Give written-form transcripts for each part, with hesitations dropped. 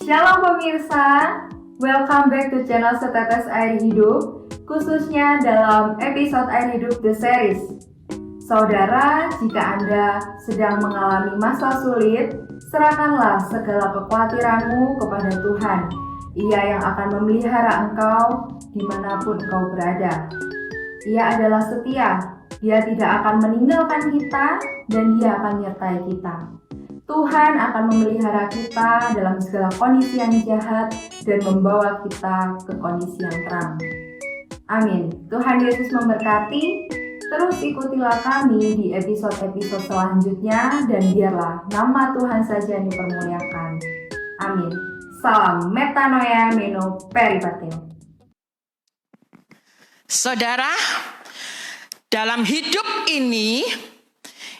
Shalom pemirsa, welcome back to channel Setetes Air Hidup, khususnya dalam episode Air Hidup The Series. Saudara, jika Anda sedang mengalami masa sulit, serahkanlah segala kekhawatiranmu kepada Tuhan. Ia yang akan memelihara engkau dimanapun engkau berada. Ia adalah setia, Dia tidak akan meninggalkan kita dan Dia akan menyertai kita. Tuhan akan memelihara kita dalam segala kondisi yang jahat dan membawa kita ke kondisi yang terang. Amin. Tuhan Yesus memberkati. Terus ikutilah kami di episode-episode selanjutnya dan biarlah nama Tuhan saja yang dipermuliakan. Amin. Salam metanoia meno peripateo. Saudara, dalam hidup ini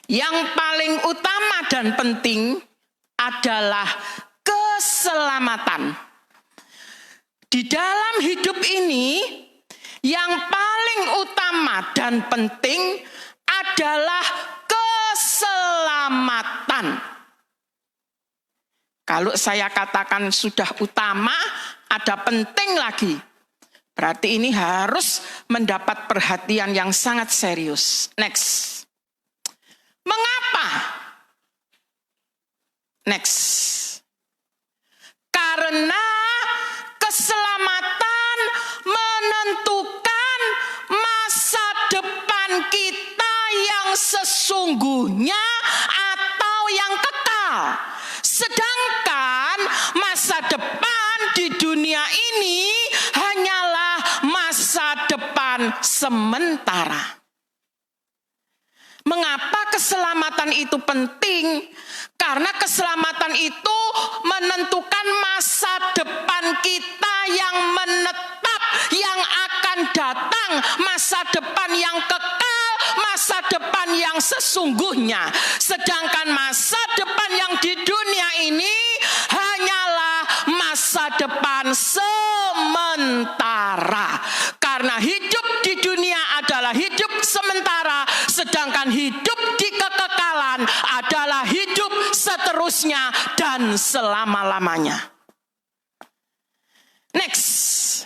yang paling utama dan penting adalah keselamatan. Di dalam hidup ini, yang paling utama dan penting adalah keselamatan. Kalau saya katakan sudah utama, ada penting lagi. Berarti ini harus mendapat perhatian yang sangat serius. Next. Mengapa? Next. Karena keselamatan menentukan masa depan kita yang sesungguhnya atau yang kekal. Sedangkan masa depan di dunia ini hanyalah masa depan sementara. Mengapa keselamatan itu penting? Karena keselamatan itu menentukan masa depan kita yang menetap, yang akan datang, masa depan yang kekal, masa depan yang sesungguhnya. Sedangkan masa depan yang di dunia ini hanyalah masa depan sementara. Karena hidup di dunia adalah hidup sementara, sedangkan hidup di kekekalan adalah hidup seterusnya dan selama-lamanya. Next.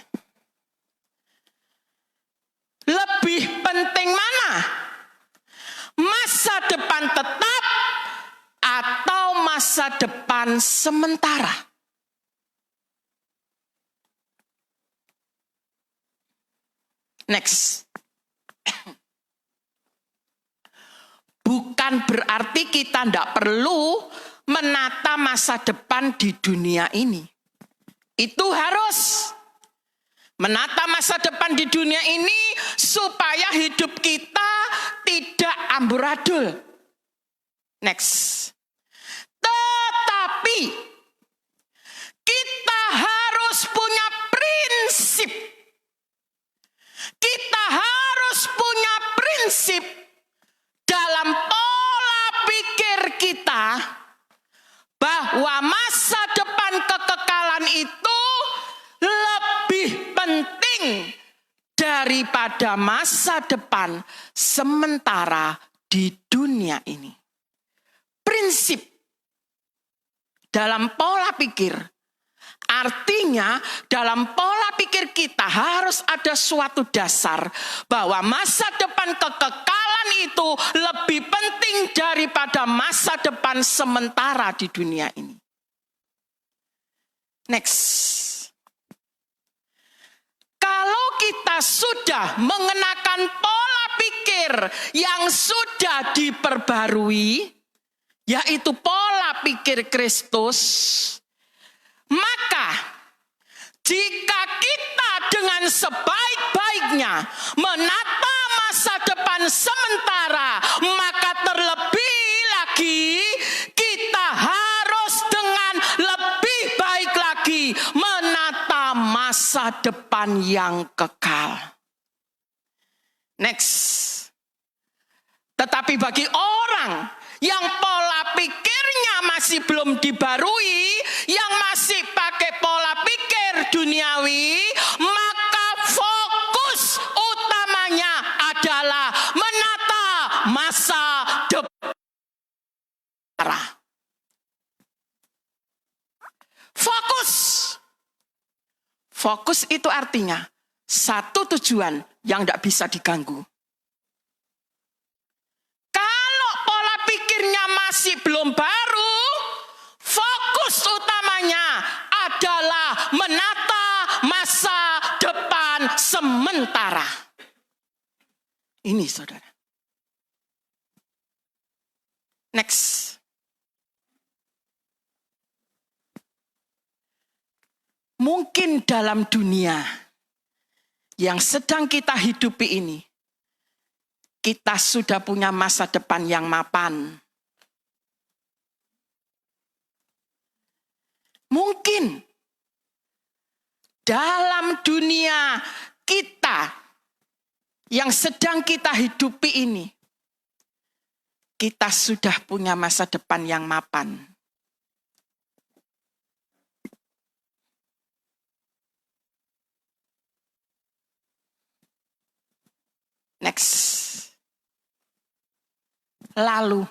Lebih penting mana? Masa depan tetap atau masa depan sementara? Next. Bukan berarti kita tidak perlu menata masa depan di dunia ini. Itu harus menata masa depan di dunia ini supaya hidup kita tidak amburadul. Next. Tetapi kita harus punya prinsip. Kita harus punya prinsip dalam pola pikir kita bahwa masa depan kekekalan itu lebih penting daripada masa depan sementara di dunia ini. Prinsip dalam pola pikir. Artinya dalam pola pikir kita harus ada suatu dasar bahwa masa depan kekekalan itu lebih penting daripada masa depan sementara di dunia ini. Next. Kalau kita sudah mengenakan pola pikir yang sudah diperbarui, yaitu pola pikir Kristus, maka jika kita dengan sebaik-baiknya menata masa depan sementara, maka terlebih lagi kita harus dengan lebih baik lagi menata masa depan yang kekal. Next. Tetapi bagi orang yang pola pikirnya masih belum dibarui, yang masih pakai pola pikir duniawi, maka fokus utamanya adalah menata masa depan. Fokus Fokus itu artinya satu tujuan yang tidak bisa diganggu. Kalau pola pikirnya masih belum baru, fokus utamanya adalah menata masa depan sementara. Ini saudara. Next. Mungkin dalam dunia yang sedang kita hidupi ini, kita sudah punya masa depan yang mapan. Mungkin dalam dunia kita yang sedang kita hidupi ini, kita sudah punya masa depan yang mapan. Next. Lalu,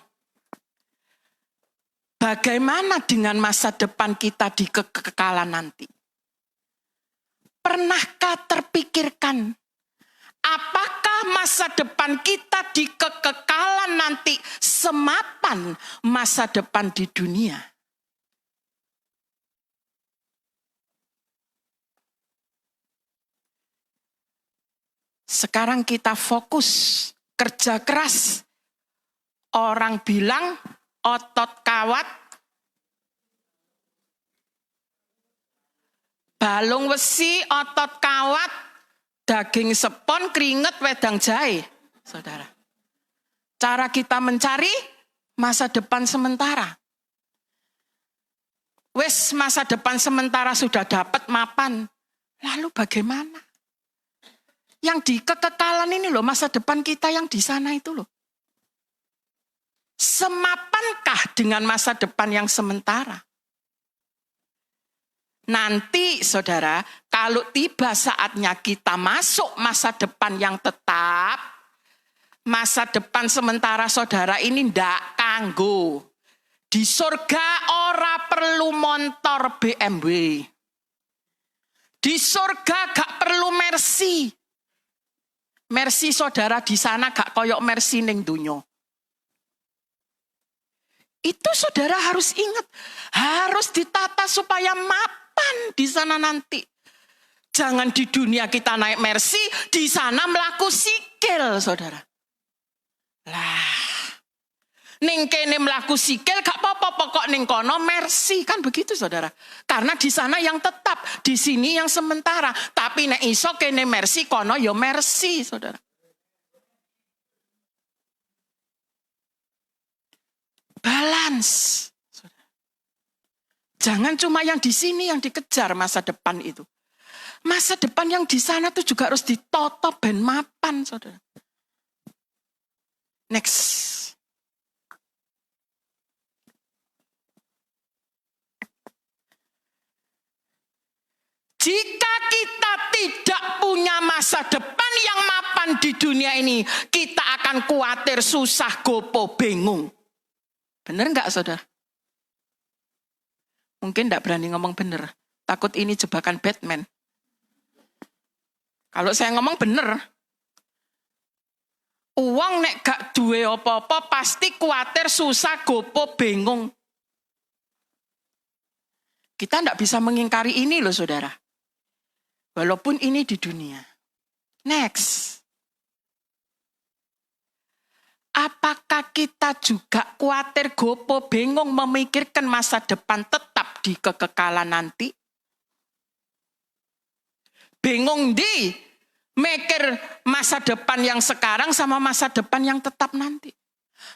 bagaimana dengan masa depan kita di kekekalan nanti? Pernahkah terpikirkan, apakah masa depan kita di kekekalan nanti semapan masa depan di dunia? Sekarang kita fokus, kerja keras. Orang bilang otot kawat, balung besi, otot kawat, daging sepon, keringet, wedang jahe. Saudara, cara kita mencari masa depan sementara. Wes masa depan sementara sudah dapat mapan. Lalu bagaimana? Yang di kekekalan ini loh, masa depan kita yang di sana itu loh. Semapankah dengan masa depan yang sementara? Nanti saudara, kalau tiba saatnya kita masuk masa depan yang tetap, masa depan sementara saudara ini ndak kanggo. Di surga ora perlu motor BMW. Di surga gak perlu Mercy. Mercy saudara di sana gak koyok Mercy ning dunyo. Itu saudara harus ingat, harus ditata supaya mapan di sana nanti. Jangan di dunia kita naik Mercy, di sana melaku sikil, saudara. Lah, ning kene melaku sikil gak apa-apa, pokok ning kono Mercy, kan begitu saudara. Karena di sana yang tetap, di sini yang sementara. Tapi nek iso kene Mercy, kono yo Mercy, saudara. Balance. Jangan cuma yang di sini yang dikejar masa depan itu. Masa depan yang di sana tuh juga harus ditoto ben mapan, saudara. Next. Jika kita tidak punya masa depan yang mapan di dunia ini, kita akan khawatir, susah, gopo, bingung. Benar enggak saudara? Mungkin enggak berani ngomong benar. Takut ini jebakan Batman. Kalau saya ngomong benar, uang nek gak duwe apa-apa pasti khawatir, susah, gopo, bingung. Kita enggak bisa mengingkari ini loh saudara. Walaupun ini di dunia. Next. Apakah kita juga khawatir, gopo, bingung memikirkan masa depan tetap di kekekalan nanti? Bingung di mikir masa depan yang sekarang sama masa depan yang tetap nanti.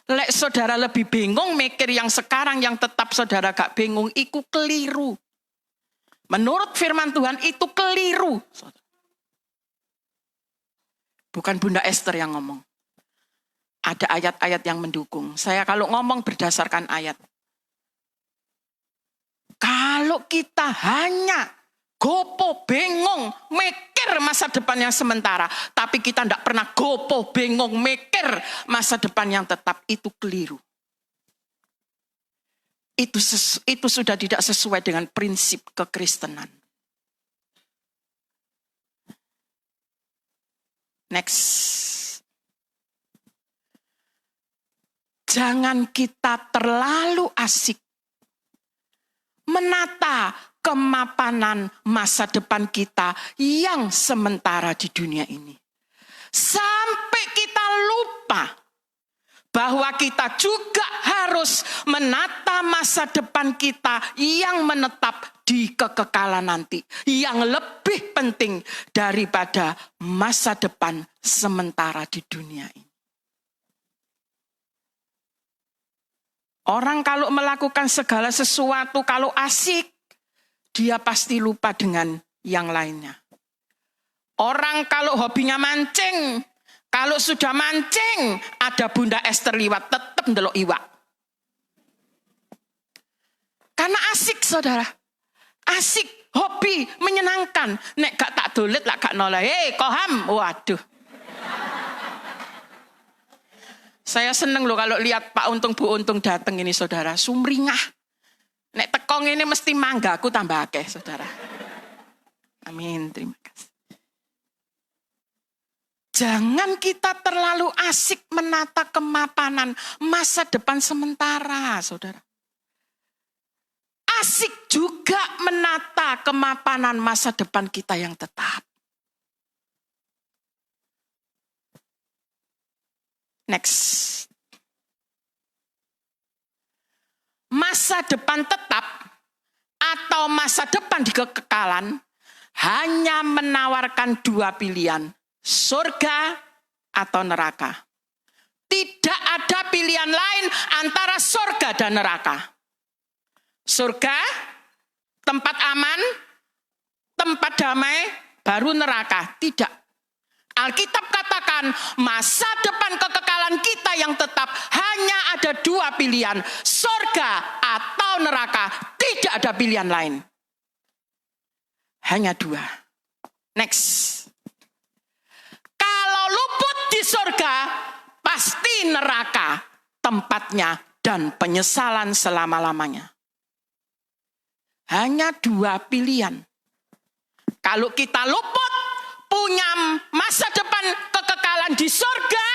Lek saudara lebih bingung mikir yang sekarang yang tetap saudara gak bingung, iku keliru. Menurut firman Tuhan itu keliru. Bukan Bunda Esther yang ngomong. Ada ayat-ayat yang mendukung. Saya kalau ngomong berdasarkan ayat. Kalau kita hanya gopo, bingung, mikir masa depan yang sementara. Tapi kita tidak pernah gopo, bingung, mikir masa depan yang tetap. Itu keliru. Itu sudah tidak sesuai dengan prinsip kekristenan. Next. Jangan kita terlalu asik menata kemapanan masa depan kita yang sementara di dunia ini. Sampai kita lupa bahwa kita juga harus menata masa depan kita yang menetap di kekekalan nanti. Yang lebih penting daripada masa depan sementara di dunia ini. Orang kalau melakukan segala sesuatu, kalau asik, dia pasti lupa dengan yang lainnya. Orang kalau hobinya mancing, kalau sudah mancing, ada Bunda Esther liwat, tetap ndelok iwak. Karena asik, saudara. Asik, hobi, menyenangkan. Nek gak tak dolet lah gak noleh. Hei, koham, waduh. Saya seneng loh kalau lihat Pak Untung, Bu Untung datang ini, saudara. Sumringah. Nek tekong ini mesti mangga, aku tambah akeh, saudara. Amin, terima kasih. Jangan kita terlalu asik menata kemapanan masa depan sementara, saudara. Asik juga menata kemapanan masa depan kita yang tetap. Next. Masa depan tetap atau masa depan di kekekalan hanya menawarkan dua pilihan. Surga atau neraka. Tidak ada pilihan lain antara surga dan neraka. Surga, tempat aman, tempat damai, baru neraka. Tidak. Alkitab katakan masa depan kekekalan kita yang tetap hanya ada dua pilihan. Surga atau neraka. Tidak ada pilihan lain. Hanya dua. Next. Kalau luput di surga, pasti neraka tempatnya dan penyesalan selama-lamanya. Hanya dua pilihan. Kalau kita luput, punya masa depan kekekalan di surga,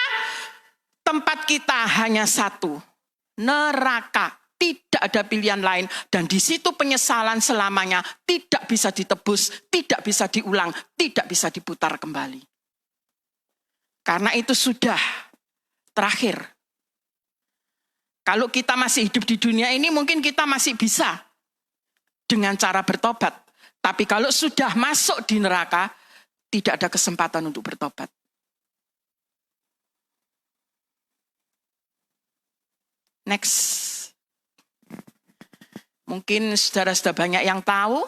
tempat kita hanya satu, neraka. Tidak ada pilihan lain. Dan di situ penyesalan selamanya tidak bisa ditebus, tidak bisa diulang, tidak bisa diputar kembali. Karena itu sudah terakhir. Kalau kita masih hidup di dunia ini mungkin kita masih bisa dengan cara bertobat. Tapi kalau sudah masuk di neraka, tidak ada kesempatan untuk bertobat. Next. Mungkin saudara-saudara banyak yang tahu,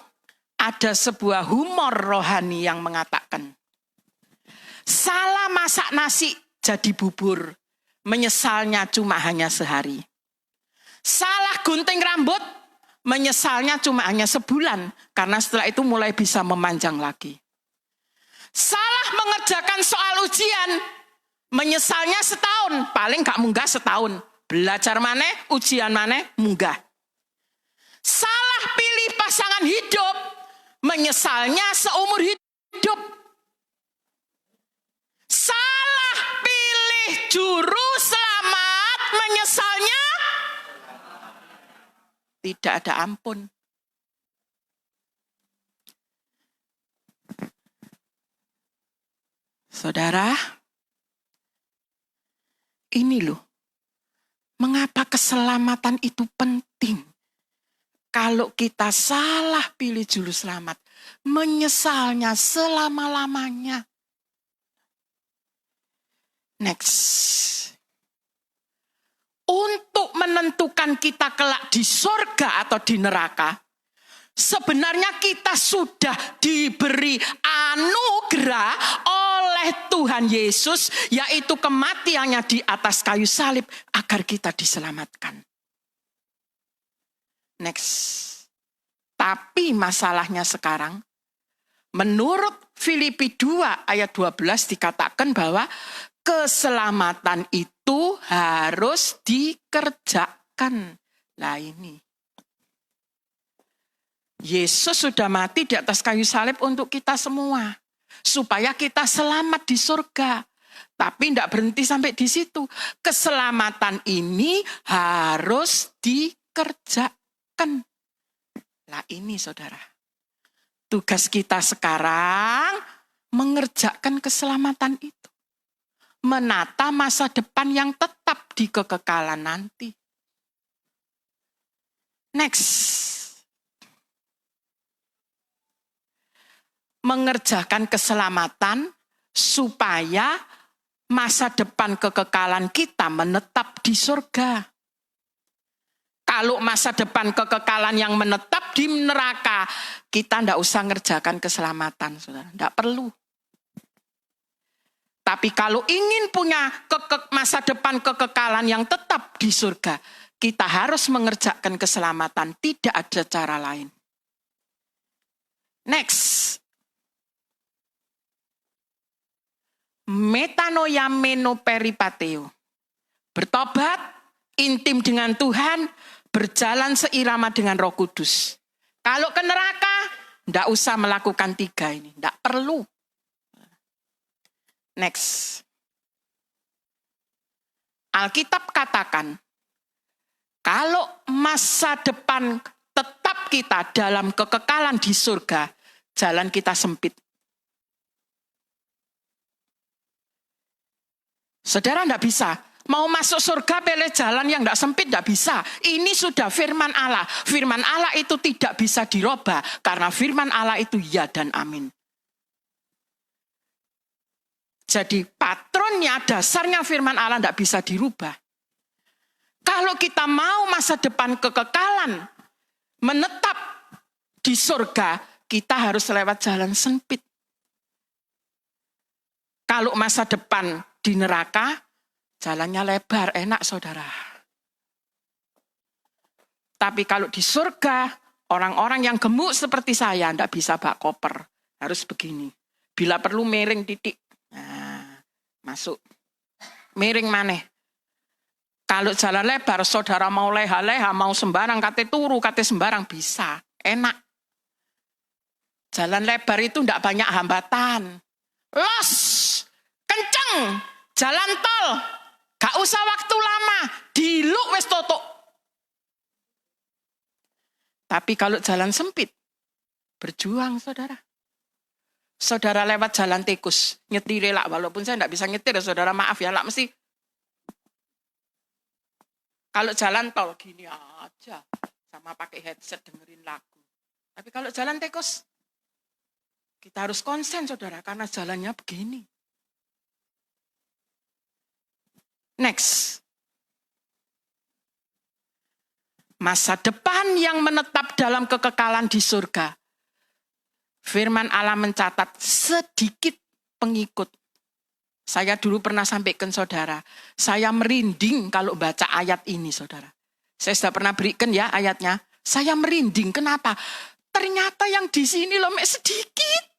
ada sebuah humor rohani yang mengatakan, salah masak nasi jadi bubur, menyesalnya cuma hanya sehari. Salah gunting rambut, menyesalnya cuma hanya sebulan, karena setelah itu mulai bisa memanjang lagi. Salah mengerjakan soal ujian, menyesalnya setahun, paling gak munggah setahun. Belajar maneh, ujian maneh, munggah. Salah pilih pasangan hidup, menyesalnya seumur hidup. Salah pilih juru selamat, menyesalnya tidak ada ampun. Saudara, ini loh, mengapa keselamatan itu penting? Kalau kita salah pilih juru selamat, menyesalnya selama-lamanya. Next. Untuk menentukan kita kelak di surga atau di neraka, sebenarnya kita sudah diberi anugerah oleh Tuhan Yesus, yaitu kematiannya di atas kayu salib agar kita diselamatkan. Next. Tapi masalahnya sekarang, menurut Filipi 2 ayat 12 dikatakan bahwa keselamatan itu harus dikerjakan. Lah ini. Yesus sudah mati di atas kayu salib untuk kita semua. supaya kita selamat di surga. Tapi tidak berhenti sampai di situ. Keselamatan ini harus dikerjakan. Nah ini saudara, tugas kita sekarang mengerjakan keselamatan itu. Menata masa depan yang tetap di kekekalan nanti. Next. Mengerjakan keselamatan supaya masa depan kekekalan kita menetap di surga. Kalau masa depan kekekalan yang menetap di neraka, kita tidak usah ngerjakan keselamatan, saudara. Tidak perlu. Tapi kalau ingin punya masa depan kekekalan yang tetap di surga, kita harus mengerjakan keselamatan. Tidak ada cara lain. Next. Metanoia menoperipateo. Bertobat, intim dengan Tuhan, berjalan seirama dengan Roh Kudus. Kalau ke neraka, tidak usah melakukan 3 ini. Tidak perlu. Next. Alkitab katakan, kalau masa depan tetap kita dalam kekekalan di surga, jalan kita sempit. Saudara tidak bisa. Mau masuk surga pilih jalan yang tidak sempit, tidak bisa. Ini sudah firman Allah. Firman Allah itu tidak bisa dirubah. Karena firman Allah itu ya dan amin. Jadi patronnya, dasarnya firman Allah tidak bisa dirubah. Kalau kita mau masa depan kekekalan menetap di surga, kita harus lewat jalan sempit. Kalau masa depan di neraka, jalannya lebar, enak saudara. Tapi kalau di surga, orang-orang yang gemuk seperti saya tidak bisa bak koper. Harus begini. Bila perlu miring titik. Nah, masuk. Miring maneh. Kalau jalan lebar, saudara mau leha-leha, mau sembarang, kate turu, kate sembarang, bisa. Enak. Jalan lebar itu tidak banyak hambatan. Los! Kenceng! Jalan tol! Gak usah waktu lama, diluk wis totok. Tapi kalau jalan sempit, berjuang saudara. Saudara lewat jalan tikus, nyetir lah, walaupun saya tidak bisa nyetir, saudara maaf ya, lah mesti. Kalau jalan tol gini aja, sama pakai headset dengerin lagu. Tapi kalau jalan tikus, kita harus konsen saudara, karena jalannya begini. Next. Masa depan yang menetap dalam kekekalan di surga. Firman Allah mencatat sedikit pengikut. Saya dulu pernah sampaikan saudara. Saya merinding kalau baca ayat ini saudara. Saya sudah pernah berikan ya ayatnya. Saya merinding. Kenapa? Ternyata yang di sini loh sedikit.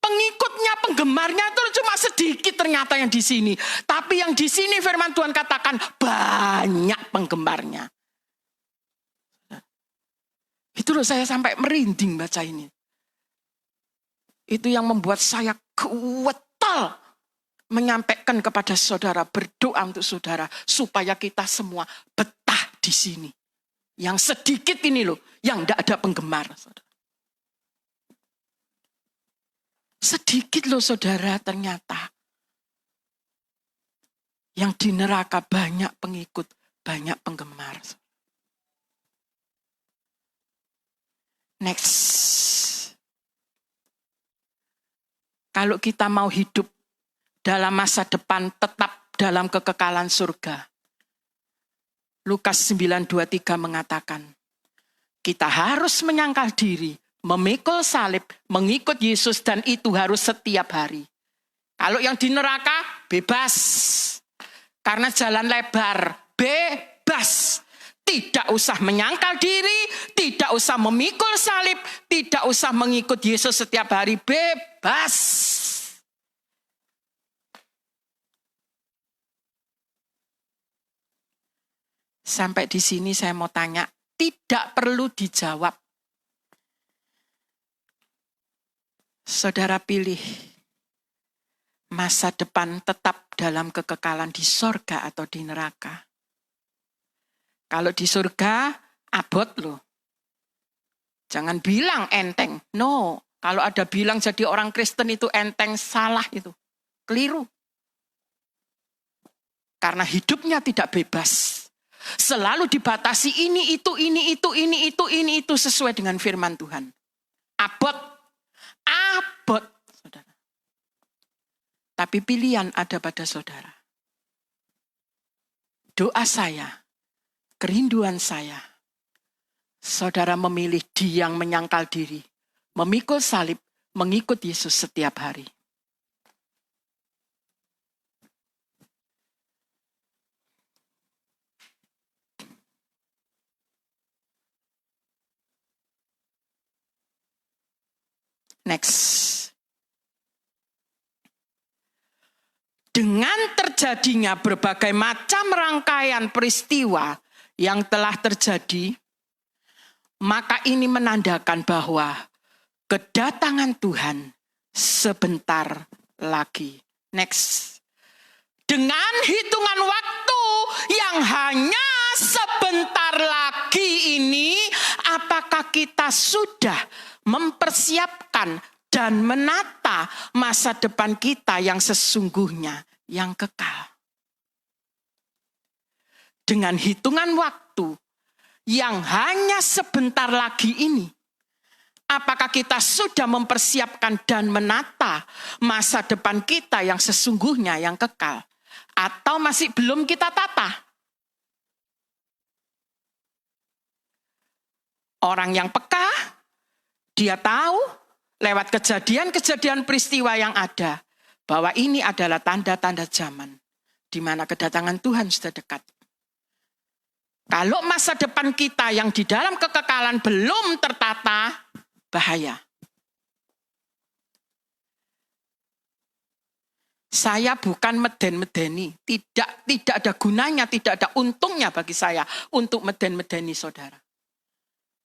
Pengikutnya, penggemarnya itu cuma sedikit ternyata yang di sini. Tapi yang di sini firman Tuhan katakan banyak penggemarnya. Itu loh saya sampai merinding baca ini. Itu yang membuat saya gewetal menyampaikan kepada saudara, berdoa untuk saudara supaya kita semua betah di sini. Yang sedikit ini loh, yang tidak ada penggemar. Saudara. Sedikit loh saudara ternyata. Yang di neraka banyak pengikut, banyak penggemar. Next. Kalau kita mau hidup dalam masa depan tetap dalam kekekalan surga. Lukas 9:23 mengatakan, kita harus menyangkal diri, memikul salib, mengikut Yesus dan itu harus setiap hari. Kalau yang di neraka, bebas. Karena jalan lebar, bebas. Tidak usah menyangkal diri, tidak usah memikul salib, tidak usah mengikut Yesus setiap hari, bebas. Sampai di sini saya mau tanya, tidak perlu dijawab. Saudara pilih masa depan tetap dalam kekekalan di sorga atau di neraka. Kalau di surga, abot loh. Jangan bilang enteng. No, kalau ada bilang jadi orang Kristen itu enteng, salah itu. Keliru. Karena hidupnya tidak bebas. Selalu dibatasi ini, itu sesuai dengan firman Tuhan. Abot. Saudara. Tapi pilihan ada pada saudara. Doa saya, kerinduan saya, saudara memilih yang menyangkal diri, memikul salib, mengikut Yesus setiap hari. Next. Dengan terjadinya berbagai macam rangkaian peristiwa yang telah terjadi, maka ini menandakan bahwa kedatangan Tuhan sebentar lagi. Next. Dengan hitungan waktu yang hanya sebentar lagi ini, apakah kita sudah mempersiapkan dan menata masa depan kita yang sesungguhnya, yang kekal? Dengan hitungan waktu yang hanya sebentar lagi ini, apakah kita sudah mempersiapkan dan menata masa depan kita yang sesungguhnya, yang kekal? Atau masih belum kita tata? Orang yang peka, dia tahu lewat kejadian-kejadian peristiwa yang ada, bahwa ini adalah tanda-tanda zaman, di mana kedatangan Tuhan sudah dekat. Kalau masa depan kita yang di dalam kekekalan belum tertata, bahaya. Saya bukan meden-medeni, tidak ada gunanya, tidak ada untungnya bagi saya untuk meden-medeni saudara.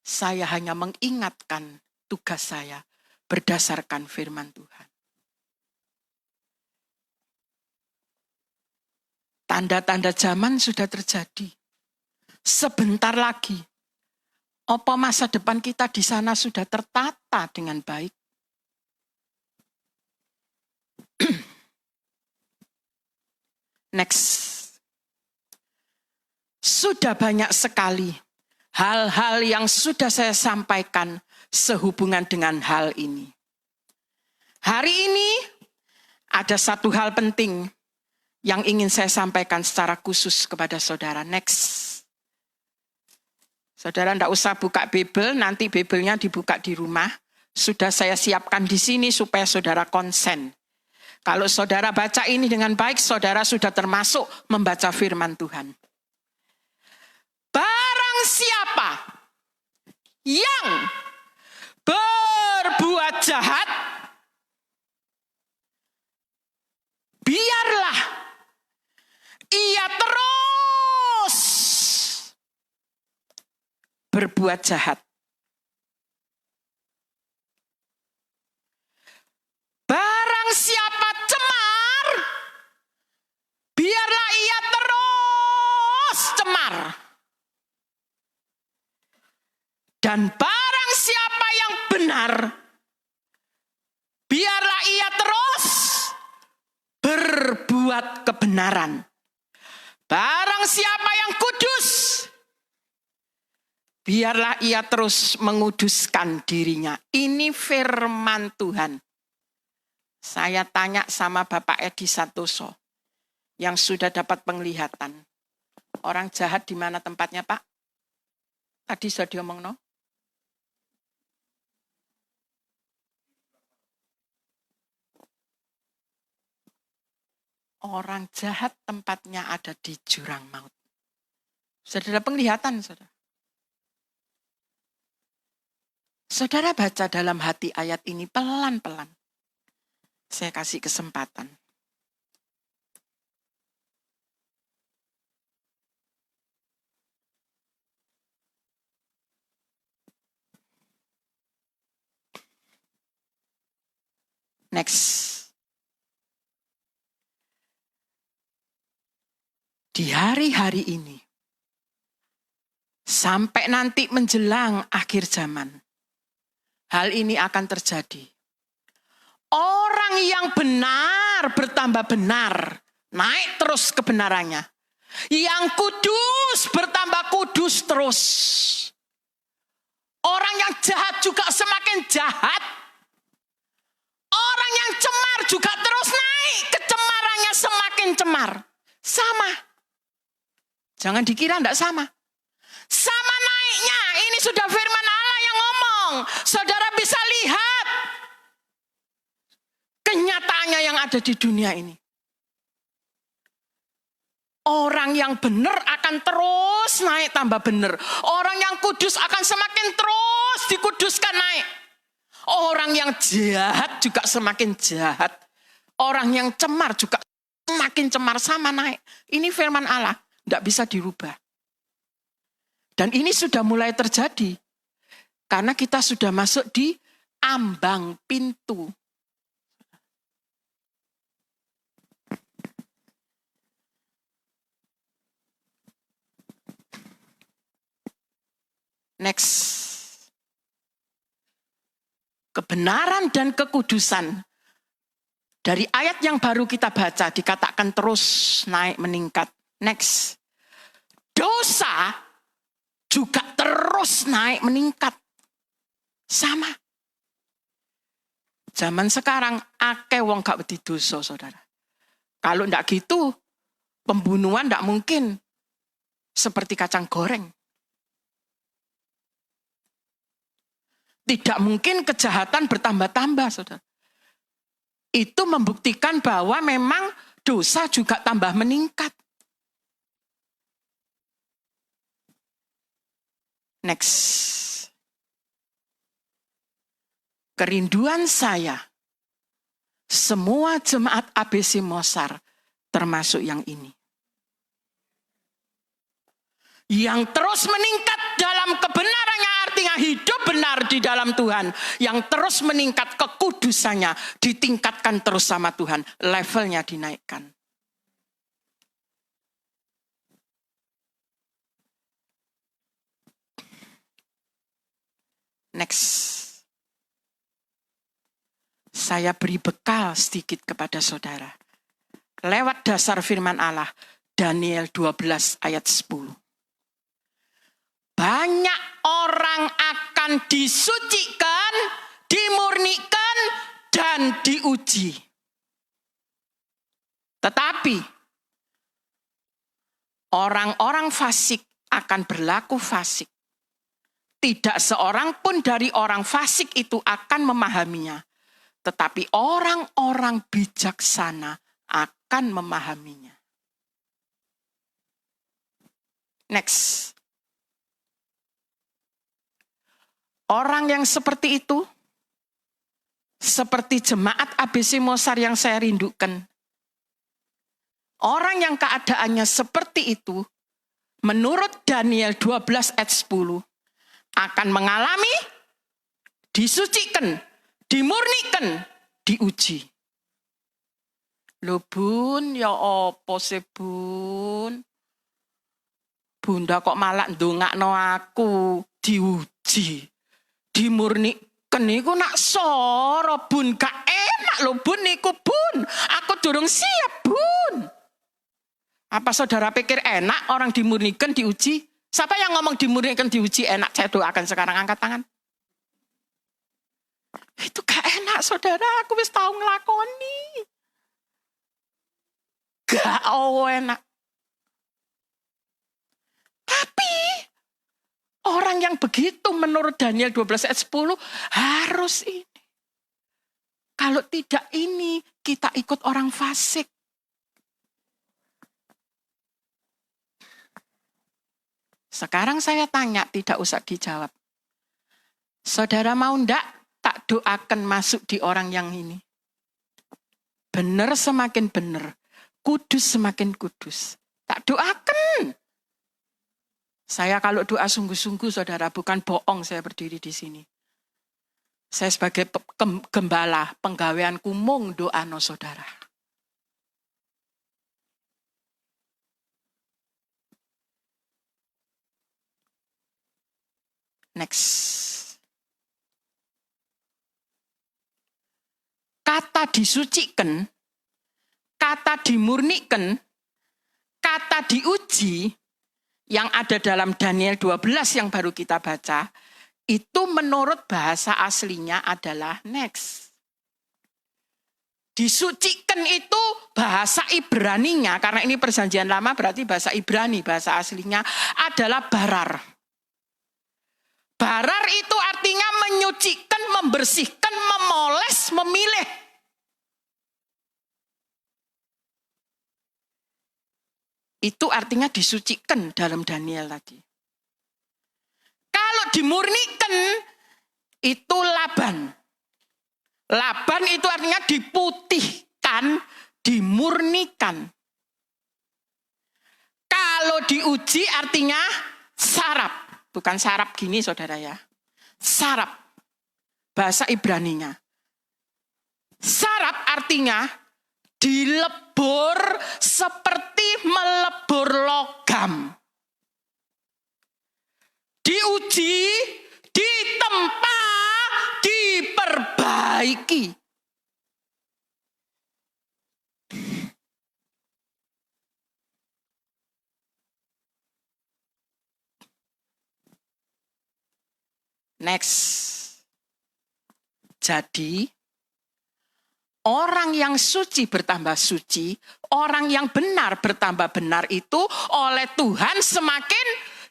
Saya hanya mengingatkan tugas saya berdasarkan firman Tuhan. Tanda-tanda zaman sudah terjadi. Sebentar lagi, apa masa depan kita di sana sudah tertata dengan baik? Next. Sudah banyak sekali hal-hal yang sudah saya sampaikan sehubungan dengan hal ini. Hari ini ada satu hal penting yang ingin saya sampaikan secara khusus kepada saudara. Next. Saudara tidak usah buka Bible, nanti Bible-nya dibuka di rumah. Sudah saya siapkan di sini supaya saudara konsen. Kalau saudara baca ini dengan baik, saudara sudah termasuk membaca firman Tuhan. Barang siapa yang berbuat jahat, biarlah ia terus berbuat jahat. Barang siapa cemar, biarlah ia terus cemar. Dan barang siapa yang benar, biarlah ia terus berbuat kebenaran. Barang siapa yang kudus, biarlah ia terus menguduskan dirinya. Ini firman Tuhan. Saya tanya sama Bapak Edi Santoso yang sudah dapat penglihatan. Orang jahat di mana tempatnya, Pak? Tadi sudah diomong, no? Orang jahat tempatnya ada di jurang maut. Sudah ada penglihatan, saudara. Saudara baca dalam hati ayat ini pelan-pelan. Saya kasih kesempatan. Next. Di hari-hari ini, sampai nanti menjelang akhir zaman, hal ini akan terjadi. Orang yang benar bertambah benar, naik terus kebenarannya. Yang kudus bertambah kudus terus. Orang yang jahat juga semakin jahat. Orang yang cemar juga terus naik, kecemarannya semakin cemar. Sama. Jangan dikira enggak sama. Sama naiknya, ini sudah firman Allah yang ngomong. Saudara bisa lihat kenyataannya yang ada di dunia ini. Orang yang benar akan terus naik tambah benar. Orang yang kudus akan semakin terus dikuduskan naik. Orang yang jahat juga semakin jahat. Orang yang cemar juga semakin cemar, sama naik. Ini firman Allah, tidak bisa dirubah. Dan ini sudah mulai terjadi. Karena kita sudah masuk di ambang pintu. Next. Kebenaran dan kekudusan. Dari ayat yang baru kita baca dikatakan terus naik meningkat. Next. Dosa juga terus naik meningkat. Sama. Zaman sekarang akeh wong gak wedi dosa, saudara. Kalau ndak gitu, pembunuhan ndak mungkin seperti kacang goreng. Tidak mungkin kejahatan bertambah-tambah, saudara. Itu membuktikan bahwa memang dosa juga tambah meningkat. Next. Kerinduan saya, semua jemaat ABC Mosar, termasuk yang ini. Yang terus meningkat dalam kebenarannya, artinya hidup benar di dalam Tuhan. Yang terus meningkat kekudusannya, ditingkatkan terus sama Tuhan. Levelnya dinaikkan. Next. Saya beri bekal sedikit kepada saudara. Lewat dasar firman Allah, Daniel 12 ayat 10. Banyak orang akan disucikan, dimurnikan, dan diuji. Tetapi orang-orang fasik akan berlaku fasik. Tidak seorang pun dari orang fasik itu akan memahaminya. Tetapi orang-orang bijaksana akan memahaminya. Next. Orang yang seperti itu, seperti jemaat ABC Mosar yang saya rindukan. Orang yang keadaannya seperti itu, menurut Daniel 12 ayat 10, akan mengalami disucikan, dimurnikan, diuji. Loh bun, ya apa sih bun? Bunda kok malah ndongakno aku diuji. Dimurnikan niku nak soro bun, gak enak lho bun niku bun. Aku durung siap bun. Apa saudara pikir enak orang dimurnikan diuji? Siapa yang ngomong dimurnikan diuji enak? Saya doakan sekarang, angkat tangan. Itu gak enak saudara, aku wis tau nglakoni. Gak enak. Tapi orang yang begitu menurut Daniel 12 ayat 10 harus ini. Kalau tidak ini, kita ikut orang fasik. Sekarang saya tanya, tidak usah dijawab. Saudara mau ndak tak doakan masuk di orang yang ini? Benar semakin benar, kudus semakin kudus. Tak doakan. Saya kalau doa sungguh-sungguh saudara, bukan bohong saya berdiri di sini. Saya sebagai gembala, penggaweanku mung doano saudara. Next. Kata disucikan, kata dimurnikan, kata diuji yang ada dalam Daniel 12 yang baru kita baca, itu menurut bahasa aslinya adalah next. Disucikan itu bahasa Ibraninya, karena ini perjanjian lama berarti bahasa Ibrani, bahasa aslinya adalah barar. Barar itu artinya menyucikan, membersihkan, memoles, memilih. Itu artinya disucikan dalam Daniel tadi. Kalau dimurnikan, itu Laban. Laban itu artinya diputihkan, dimurnikan. Kalau diuji artinya sarap. Bukan sarap gini saudara ya. Sarap. Bahasa Ibraninya. Sarap artinya dilebur seperti melebur logam. Diuji, ditempa, diperbaiki. Next. Jadi, orang yang suci bertambah suci, orang yang benar bertambah benar itu oleh Tuhan semakin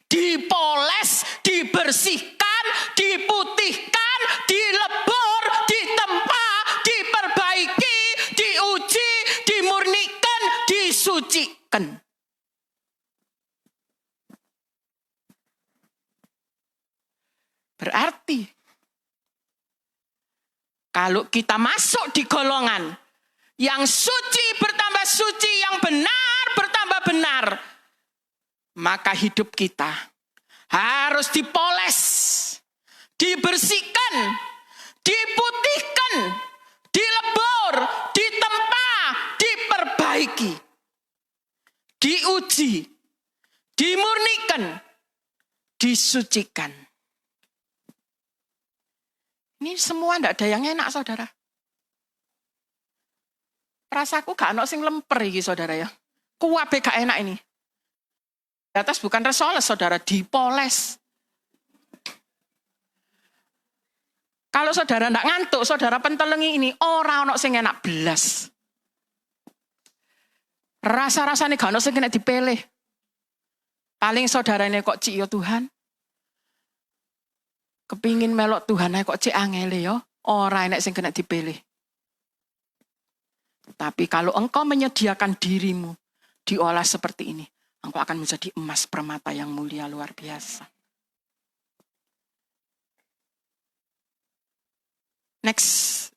dipoles, dibersihkan, diputihkan, dilebur, ditempa, diperbaiki, diuji, dimurnikan, disucikan. Berarti kalau kita masuk di golongan yang suci bertambah suci, yang benar bertambah benar, maka hidup kita harus dipoles, dibersihkan, diputihkan, dilebur, ditempa, diperbaiki, diuji, dimurnikan, disucikan. Ini semua tidak ada yang enak, saudara. Rasaku gak ada sing lemper ini, saudara ya. Kuwabe gak enak ini. Di atas bukan resoles, saudara, dipoles. Kalau saudara tidak ngantuk, saudara pentelengi ini, orang sing enak belas. Rasa-rasanya gak ada sing kena dipilih. Paling saudara ini kok cik ya Tuhan. Kepingin melok Tuhan kok cik angele ya. Orang enak sing kena dipilih. Tapi kalau engkau menyediakan dirimu diolah seperti ini, engkau akan menjadi emas permata yang mulia luar biasa. Next.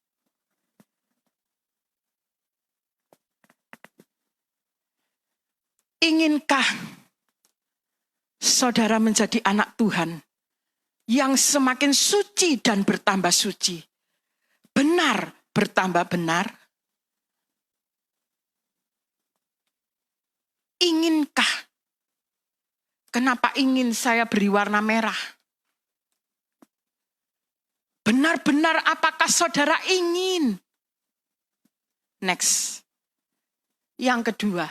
Inginkah saudara menjadi anak Tuhan yang semakin suci dan bertambah suci, benar bertambah benar? Inginkah? Kenapa ingin saya beri warna merah? Benar-benar apakah saudara ingin? Next. Yang kedua,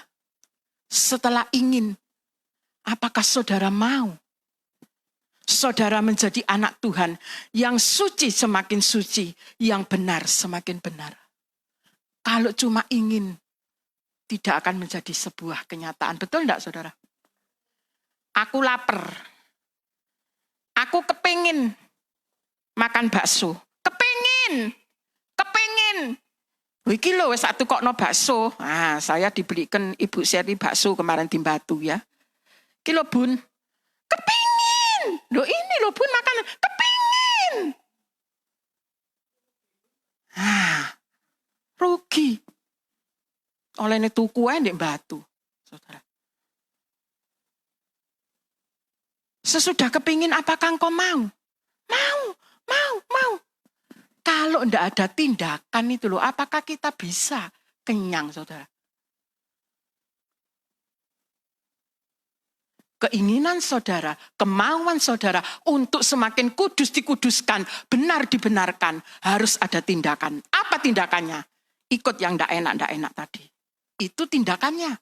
setelah ingin, apakah saudara mau? Saudara menjadi anak Tuhan yang suci semakin suci, yang benar semakin benar. Kalau cuma ingin, tidak akan menjadi sebuah kenyataan. Betul enggak, saudara? Aku lapar. Aku kepingin makan bakso. Kepingin. Iki lho wis satu kok no bakso. Saya dibelikan Ibu Seri bakso kemarin di Batu ya. Iki lho Bun. Kepingin. Loh ini loh Bun makan. Kepingin. Rugi. Oleh ini tuku aja di Batu. Saudara. Sesudah kepingin apakah engkau mau? Mau. Kalau tidak ada tindakan itu loh, apakah kita bisa kenyang, saudara? Keinginan saudara, kemauan saudara untuk semakin kudus dikuduskan, benar dibenarkan, harus ada tindakan. Apa tindakannya? Ikut yang tidak enak tadi. Itu tindakannya.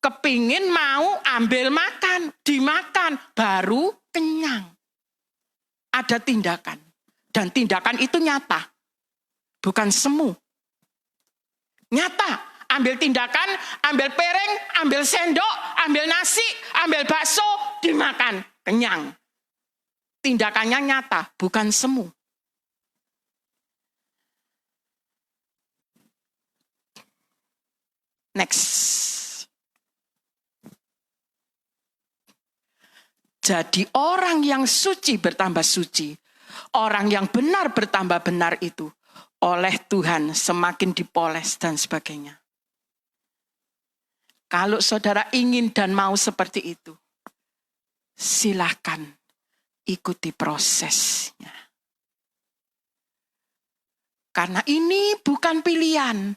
Kepingin mau ambil makan, dimakan, baru kenyang. Ada tindakan. Dan tindakan itu nyata. Bukan semu. Nyata. Ambil tindakan, ambil piring, ambil sendok, ambil nasi, ambil bakso, dimakan. Kenyang. Tindakannya nyata, bukan semu. Next. Jadi orang yang suci bertambah suci. Orang yang benar bertambah benar itu. Oleh Tuhan semakin dipoles dan sebagainya. Kalau saudara ingin dan mau seperti itu, silahkan ikuti prosesnya. Karena ini bukan pilihan.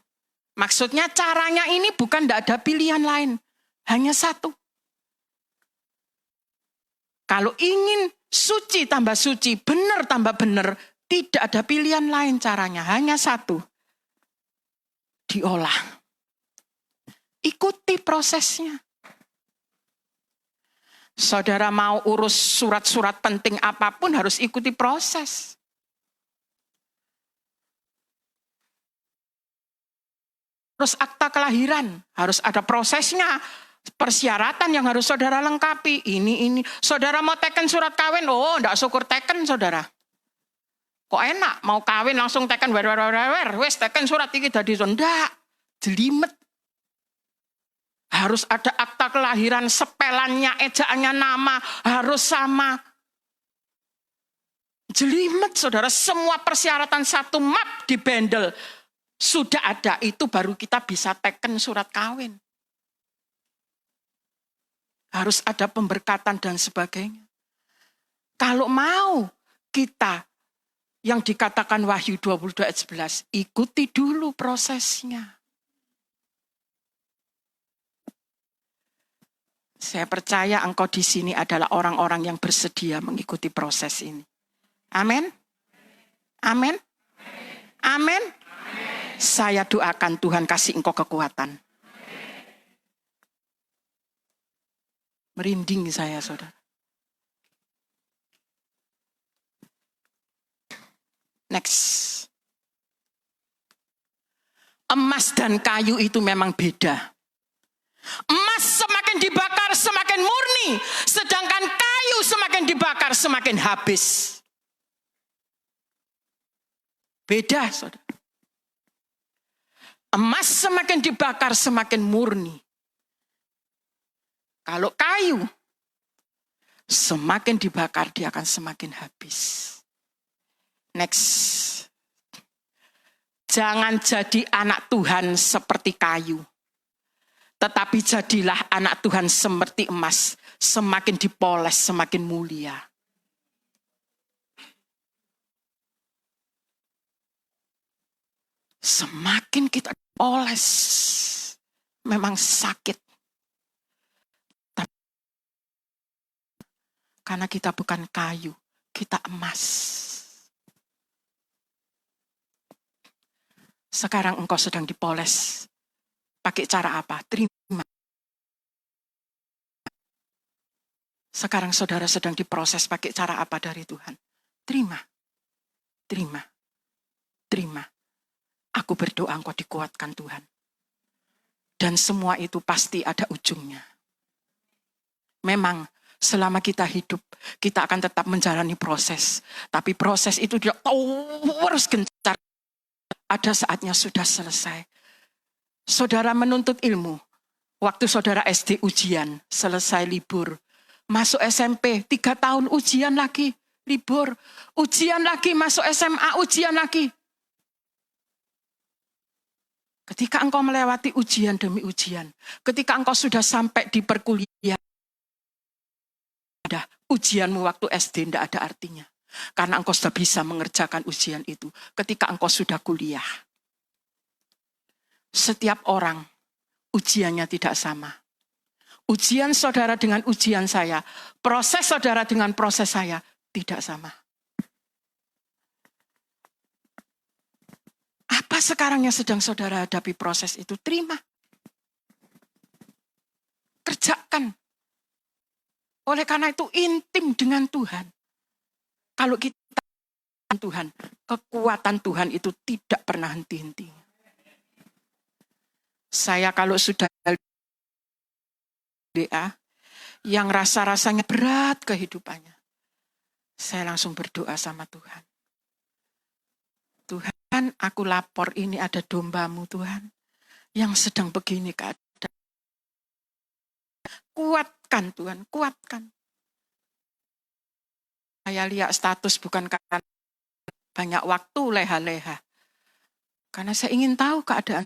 Maksudnya caranya ini bukan, tidak ada pilihan lain. Hanya satu. Kalau ingin suci tambah suci, benar tambah benar, tidak ada pilihan lain caranya. Hanya satu. Diolah. Ikuti prosesnya. Saudara mau urus surat-surat penting apapun harus ikuti proses. Terus akta kelahiran harus ada prosesnya. Persyaratan yang harus saudara lengkapi. Ini. Saudara mau teken surat kawin, oh enggak syukur teken saudara. Kok enak mau kawin langsung teken wes teken surat iki dadi ndak. Jelimet. Harus ada akta kelahiran, sepelannya, ejaannya, nama, harus sama. Jelimet saudara, semua persyaratan satu map dibendel. Sudah ada, itu baru kita bisa teken surat kawin. Harus ada pemberkatan dan sebagainya. Kalau mau kita yang dikatakan Wahyu 22 ayat 11, ikuti dulu prosesnya. Saya percaya engkau di sini adalah orang-orang yang bersedia mengikuti proses ini. Amin. Amin. Amin. Saya doakan Tuhan kasih engkau kekuatan. Merinding saya, saudara. Next. Emas dan kayu itu memang beda. Emas semakin dibakar semakin murni, sedangkan kayu semakin dibakar semakin habis. Beda, saudara. Emas semakin dibakar semakin murni. Kalau kayu semakin dibakar dia akan semakin habis. Next. Jangan jadi anak Tuhan seperti kayu. Tetapi jadilah anak Tuhan seperti emas. Semakin dipoles, semakin mulia. Semakin kita poles, memang sakit. Karena kita bukan kayu, kita emas. Sekarang engkau sedang dipoles. Pakai cara apa? Terima. Sekarang saudara sedang diproses pakai cara apa dari Tuhan? Terima. Terima. Terima. Aku berdoa engkau dikuatkan Tuhan. Dan semua itu pasti ada ujungnya. Memang selama kita hidup, kita akan tetap menjalani proses. Tapi proses itu tidak terus gencar. Ada saatnya sudah selesai. Saudara menuntut ilmu. Waktu saudara SD ujian, selesai libur. Masuk SMP, 3 tahun ujian lagi, libur. Ujian lagi, masuk SMA, ujian lagi. Ketika engkau melewati ujian demi ujian. Ketika engkau sudah sampai di perkuliahan. Ujianmu waktu SD tidak ada artinya. Karena engkau sudah bisa mengerjakan ujian itu ketika engkau sudah kuliah. Setiap orang ujiannya tidak sama. Ujian saudara dengan ujian saya, proses saudara dengan proses saya tidak sama. Apa sekarang yang sedang saudara hadapi proses itu? Terima. Kerjakan. Oleh karena itu intim dengan Tuhan. Kalau kita Tuhan, kekuatan Tuhan itu tidak pernah henti-henti. Saya kalau sudah doa yang rasa-rasanya berat kehidupannya, saya langsung berdoa sama Tuhan. Tuhan, aku lapor ini ada dombamu Tuhan, yang sedang begini keadaan. Kuatkan Tuhan, kuatkan. Saya lihat status bukan karena banyak waktu leha-leha. Karena saya ingin tahu keadaan.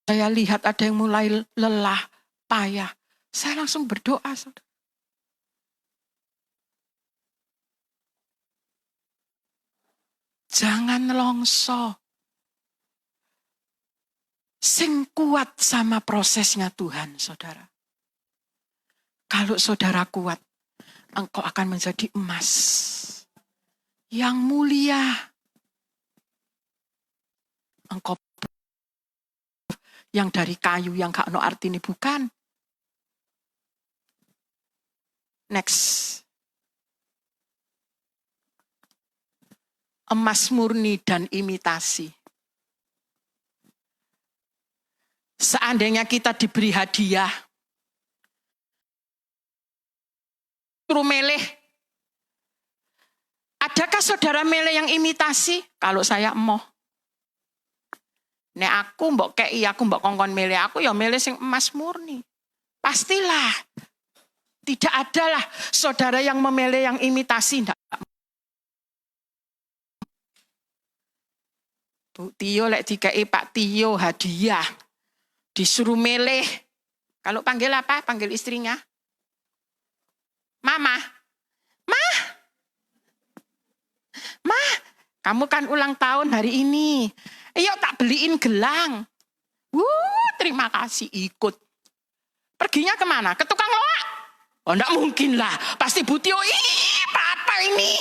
Saya lihat ada yang mulai lelah, payah. Saya langsung berdoa, saudara. Jangan longso. Sing kuat sama prosesnya Tuhan, saudara. Kalau saudara kuat, engkau akan menjadi emas yang mulia. Engkau yang dari kayu yang gak ono artine bukan. Next. Emas murni dan imitasi. Seandainya kita diberi hadiah, suruh milih. Adakah saudara milih yang imitasi? Kalau saya emoh. Nek aku mbok kei, aku mbok kongkon milih aku, ya milih sing emas murni. Pastilah. Tidak adalah saudara yang memilih yang imitasi. Enggak. Bu Tio lek dikei Pak Tio hadiah. Disuruh milih. Kalau panggil apa? Panggil istrinya. Mama. Ma, kamu kan ulang tahun hari ini. Yuk tak beliin gelang. Terima kasih ikut. Perginya kemana? Ke tukang loak? Oh enggak mungkin lah. Pasti Bu Tio, apa ini?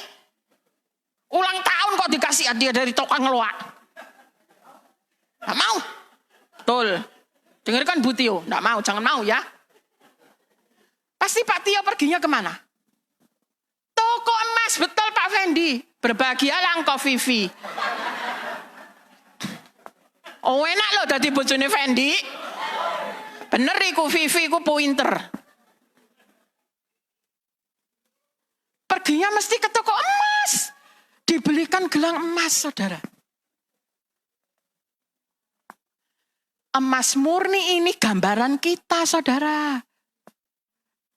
Ulang tahun kok dikasih hadiah dari tukang loak? Enggak mau. Betul. Dengarkan Bu Tio. Enggak mau, jangan mau ya. Pasti Pak Tio perginya kemana? Toko emas, betul Pak Fendi. Berbahagialah engkau Vivi. Oh enak loh dadi bojone Fendi. Bener iku Vivi ku pointer. Perginya mesti ke toko emas. Dibelikan gelang emas, saudara. Emas murni ini gambaran kita, saudara.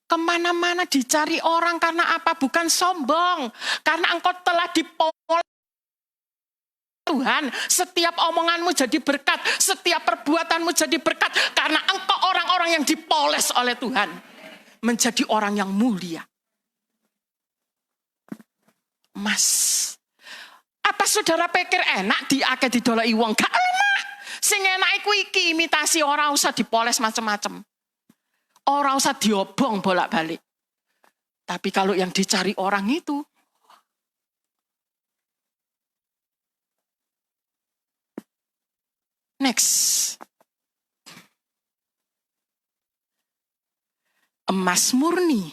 Kemana-mana dicari orang karena apa? Bukan sombong. Karena engkau telah dipoles Tuhan. Setiap omonganmu jadi berkat. Setiap perbuatanmu jadi berkat. Karena engkau orang-orang yang dipoles oleh Tuhan. Menjadi orang yang mulia. Mas. Apa saudara pikir enak diake didolai wong? Gak enak. Sing enak iku iki imitasi, ora usah dipoles macam-macam. Orang usah diobong bolak-balik. Tapi kalau yang dicari orang itu. Next. Emas murni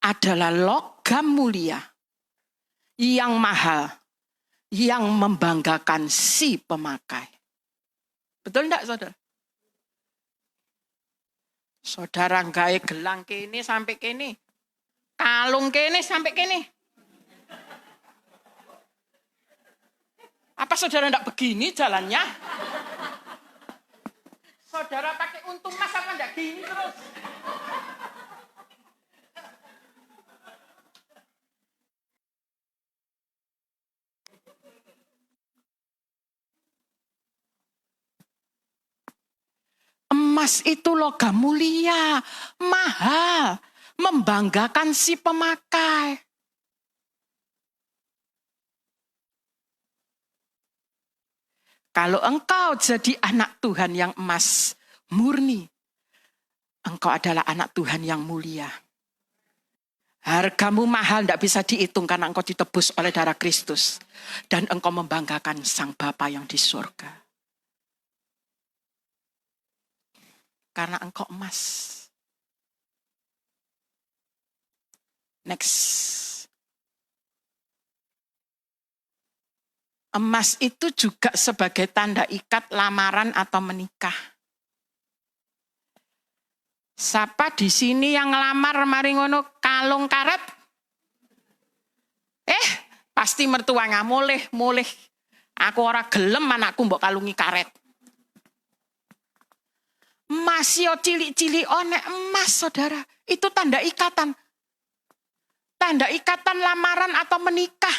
adalah logam mulia. Yang mahal. Yang membanggakan si pemakai. Betul enggak saudara? Saudara gawe gelang kene sampai kene. Kalung kene sampai kene. Apa saudara enggak begini jalannya? Saudara pakai untung mas apa enggak gini terus? Emas itu logam mulia, mahal. membanggakan si pemakai. Kalau engkau jadi anak Tuhan yang emas, murni, engkau adalah anak Tuhan yang mulia. Hargamu mahal, tidak bisa dihitung karena engkau ditebus oleh darah Kristus. Dan engkau membanggakan Sang Bapa yang di surga. Karena engkau emas. Next. Emas itu juga sebagai tanda ikat lamaran atau menikah. Siapa di sini yang ngelamar mari ngono kalung karet? Pasti mertuanya mulih. Aku ora gelem anakku mbok kalungi karet. Emas yo cilik-cilik nek emas, saudara. Itu tanda ikatan. Tanda ikatan lamaran atau menikah.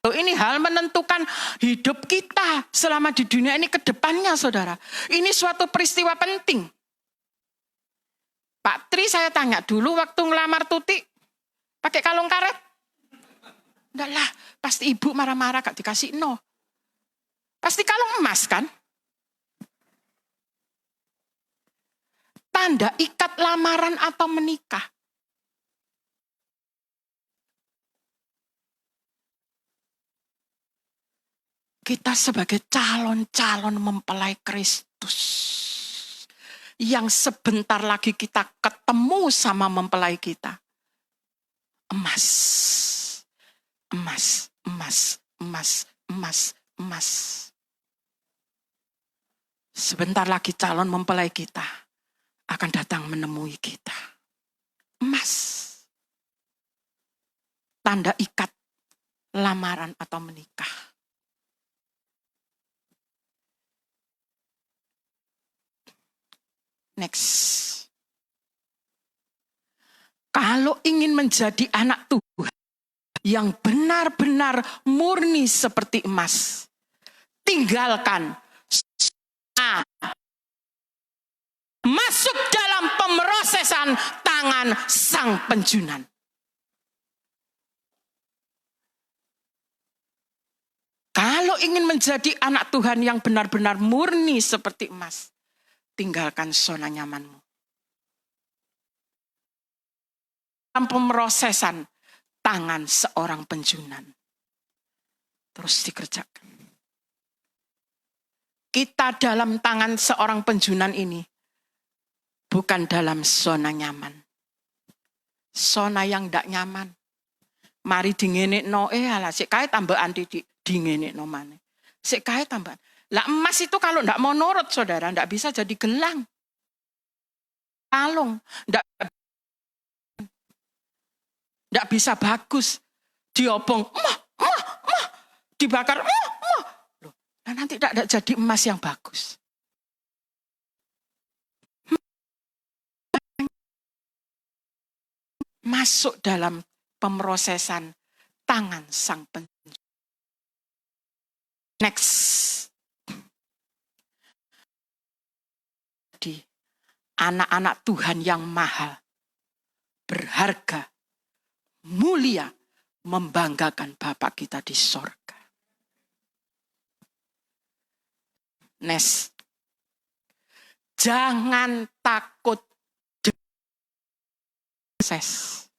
Ini hal menentukan hidup kita selama di dunia ini ke depannya, saudara. Ini suatu peristiwa penting. Pak Tri, saya tanya dulu waktu ngelamar Tuti, pakai kalung karet? Enggak lah, pasti ibu marah-marah gak dikasih no. Pasti kalung emas kan? Tanda ikat lamaran atau menikah. Kita sebagai calon-calon mempelai Kristus. Yang sebentar lagi kita ketemu sama mempelai kita. Emas. Emas, emas, emas, emas, emas. Sebentar lagi calon mempelai kita akan datang menemui kita. Emas. Tanda ikat lamaran atau menikah. Next. Kalau ingin menjadi anak Tuhan yang benar-benar murni seperti emas, tinggalkan masuk dalam pemrosesan tangan Sang Penjunan. Kalau ingin menjadi anak Tuhan yang benar-benar murni seperti emas, tinggalkan zona nyamanmu. Dalam pemrosesan tangan seorang penjunan. Terus dikerjakan. Kita dalam tangan seorang penjunan ini bukan dalam zona nyaman. Zona yang tidak nyaman. Mari dingenik no ala sik kae tambahan titik dingenik no maneh. Sik kae tambahan. Lah emas itu kalau tidak mau nurut, saudara, tidak bisa jadi gelang. Kalung, tidak bisa bagus. Diobong, dibakar, Loh, nah nanti tidak jadi emas yang bagus. Masuk dalam pemrosesan tangan Sang Penjunan. Next. Anak-anak Tuhan yang mahal, berharga, mulia, membanggakan Bapa kita di sorga. Next. Jangan takut proses.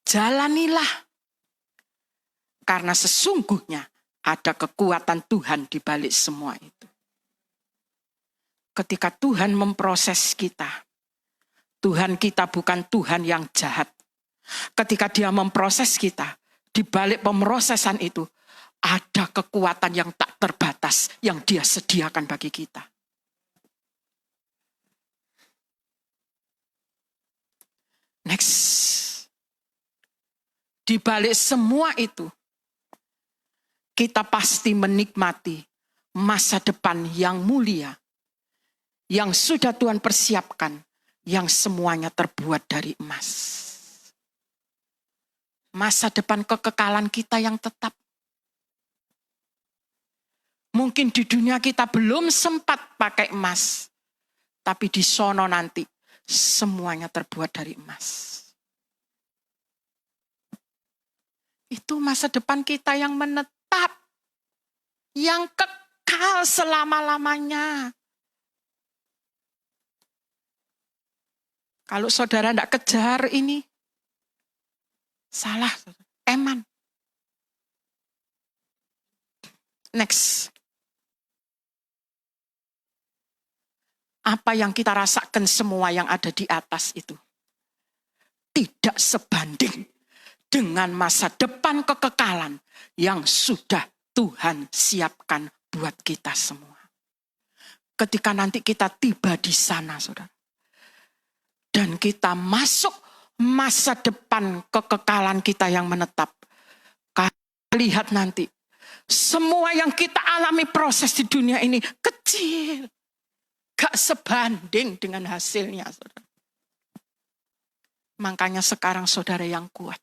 Jalanilah. Karena sesungguhnya ada kekuatan Tuhan di balik semua itu. Ketika Tuhan memproses kita, Tuhan kita bukan Tuhan yang jahat. Ketika Dia memproses kita, di balik pemrosesan itu, ada kekuatan yang tak terbatas yang Dia sediakan bagi kita. Next. Di balik semua itu, kita pasti menikmati masa depan yang mulia, yang sudah Tuhan persiapkan, yang semuanya terbuat dari emas. Masa depan kekekalan kita yang tetap. Mungkin di dunia kita belum sempat pakai emas, tapi di sono nanti semuanya terbuat dari emas. Itu masa depan kita yang menetap, yang kekal selama-lamanya. Kalau saudara tidak kejar ini, salah, eman. Next. Apa yang kita rasakan semua yang ada di atas itu tidak sebanding dengan masa depan kekekalan yang sudah Tuhan siapkan buat kita semua. Ketika nanti kita tiba di sana, saudara, dan kita masuk masa depan kekekalan kita yang menetap. Lihat nanti, semua yang kita alami proses di dunia ini kecil. Gak sebanding dengan hasilnya, saudara. Makanya sekarang saudara yang kuat.